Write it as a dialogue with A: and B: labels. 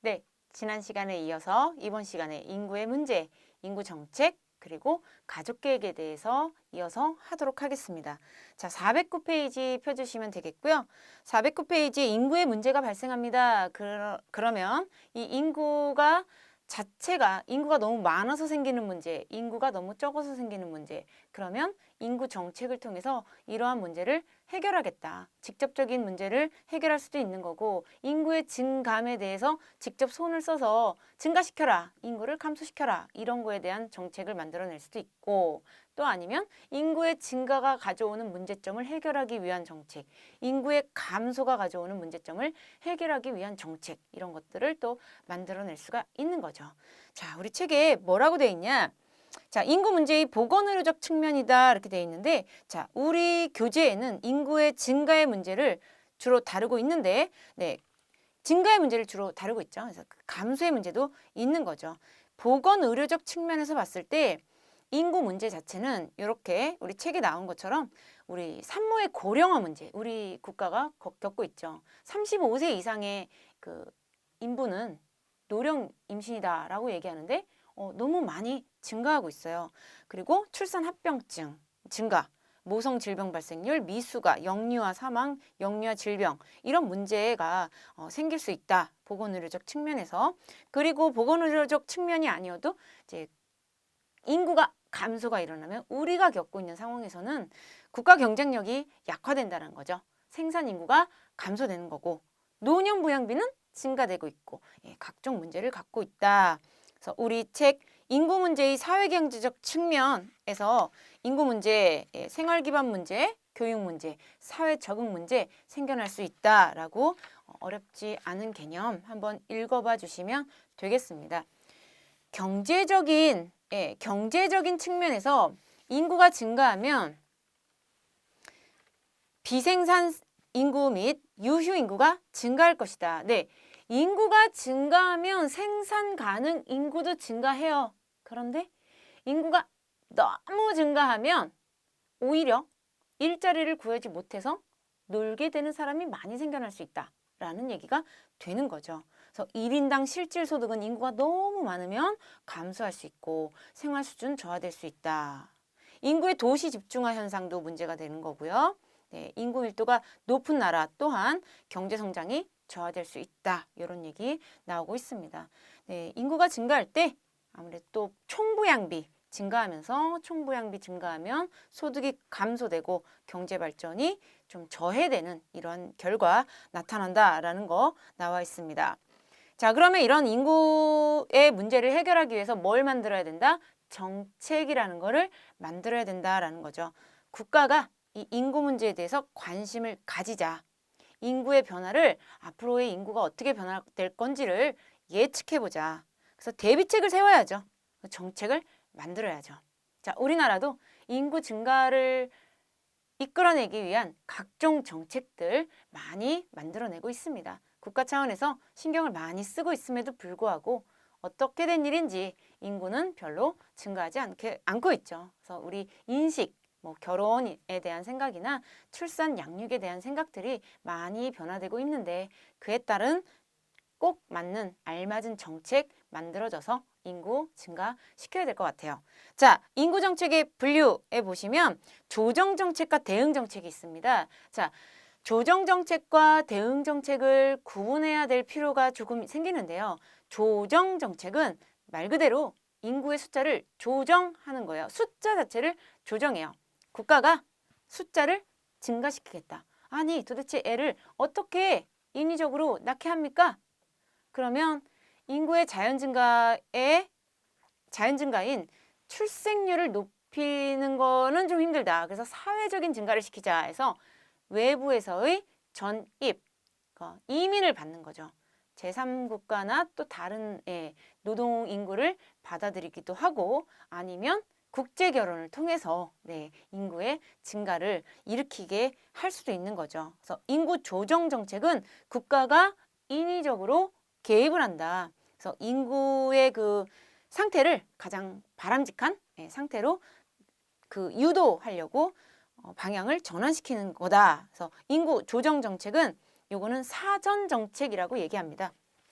A: 네, 지난 시간에 이어서 이번 시간에 인구의 문제, 인구 정책, 그리고 가족 계획에 대해서 이어서 하도록 하겠습니다. 자, 409페이지 펴주시면 되겠고요. 409페이지에 인구의 문제가 발생합니다. 그러면 이 인구가 자체가 인구가 너무 많아서 생기는 문제, 인구가 너무 적어서 생기는 문제, 그러면 인구 정책을 통해서 이러한 문제를 해결하겠다. 직접적인 문제를 해결할 수도 있는 거고, 인구의 증감에 대해서 직접 손을 써서 증가시켜라, 인구를 감소시켜라, 이런 거에 대한 정책을 만들어낼 수도 있고, 또 아니면 인구의 증가가 가져오는 문제점을 해결하기 위한 정책, 인구의 감소가 가져오는 문제점을 해결하기 위한 정책, 이런 것들을 또 만들어낼 수가 있는 거죠. 자, 우리 책에 뭐라고 돼 있냐? 자, 인구 문제의 보건의료적 측면이다 이렇게 돼 있는데, 자, 우리 교재에는 인구의 증가의 문제를 주로 다루고 있는데, 네, 증가의 문제를 주로 다루고 있죠. 그래서 감소의 문제도 있는 거죠. 보건의료적 측면에서 봤을 때 인구 문제 자체는 이렇게 우리 책에 나온 것처럼 우리 산모의 고령화 문제, 우리 국가가 겪고 있죠. 35세 이상의 그 인부는 노령 임신이다라고 얘기하는데 너무 많이 증가하고 있어요. 그리고 출산 합병증 증가, 모성 질병 발생률, 미수가, 영유아 사망, 영유아 질병 이런 문제가 생길 수 있다. 보건의료적 측면에서. 그리고 보건의료적 측면이 아니어도 이제 인구가 감소가 일어나면 우리가 겪고 있는 상황에서는 국가 경쟁력이 약화된다는 거죠. 생산 인구가 감소되는 거고 노년 부양비는 증가되고 있고 각종 문제를 갖고 있다. 그래서 우리 책 인구 문제의 사회경제적 측면에서 인구 문제, 생활 기반 문제, 교육 문제, 사회 적응 문제 생겨날 수 있다라고 어렵지 않은 개념 한번 읽어봐 주시면 되겠습니다. 경제적인 측면에서 인구가 증가하면 비생산 인구 및 유휴 인구가 증가할 것이다. 네, 인구가 증가하면 생산 가능 인구도 증가해요. 그런데 인구가 너무 증가하면 오히려 일자리를 구하지 못해서 놀게 되는 사람이 많이 생겨날 수 있다라는 얘기가 되는 거죠. 그래서 1인당 실질 소득은 인구가 너무 많으면 감소할 수 있고 생활 수준 저하될 수 있다. 인구의 도시 집중화 현상도 문제가 되는 거고요. 네, 인구 밀도가 높은 나라 또한 경제 성장이 저하될 수 있다. 이런 얘기 나오고 있습니다. 네, 인구가 증가할 때 아무래도 또 총부양비 증가하면서 총부양비 증가하면 소득이 감소되고 경제 발전이 좀 저해되는 이런 결과 나타난다라는 거 나와 있습니다. 자, 그러면 이런 인구의 문제를 해결하기 위해서 뭘 만들어야 된다? 정책이라는 거를 만들어야 된다라는 거죠. 국가가 이 인구 문제에 대해서 관심을 가지자. 인구의 변화를 앞으로의 인구가 어떻게 변화될 건지를 예측해보자. 그래서 대비책을 세워야죠. 정책을 만들어야죠. 자, 우리나라도 인구 증가를 이끌어내기 위한 각종 정책들 많이 만들어내고 있습니다. 국가 차원에서 신경을 많이 쓰고 있음에도 불구하고 어떻게 된 일인지 인구는 별로 증가하지 않고 있죠. 그래서 우리 인식, 결혼에 대한 생각이나 출산, 양육에 대한 생각들이 많이 변화되고 있는데 그에 따른 꼭 맞는 알맞은 정책 만들어져서 인구 증가시켜야 될 것 같아요. 자, 인구 정책의 분류에 보시면 조정 정책과 대응 정책이 있습니다. 자, 조정 정책과 대응 정책을 구분해야 될 필요가 조금 생기는데요. 조정 정책은 말 그대로 인구의 숫자를 조정하는 거예요. 숫자 자체를 조정해요. 국가가 숫자를 증가시키겠다. 아니, 도대체 애를 어떻게 인위적으로 낳게 합니까? 그러면 인구의 자연 증가인 출생률을 높이는 거는 좀 힘들다. 그래서 사회적인 증가를 시키자 해서 외부에서의 전입, 이민을 받는 거죠. 제3국가나 또 다른 노동 인구를 받아들이기도 하고 아니면 국제 결혼을 통해서 인구의 증가를 일으키게 할 수도 있는 거죠. 그래서 인구 조정 정책은 국가가 인위적으로 개입을 한다. 그래서 인구의 그 상태를 가장 바람직한 상태로 그 유도하려고 방향을 전환시키는 거다. 그래서 인구 조정 정책은 요거는 사전 정책이라고 얘기합니다.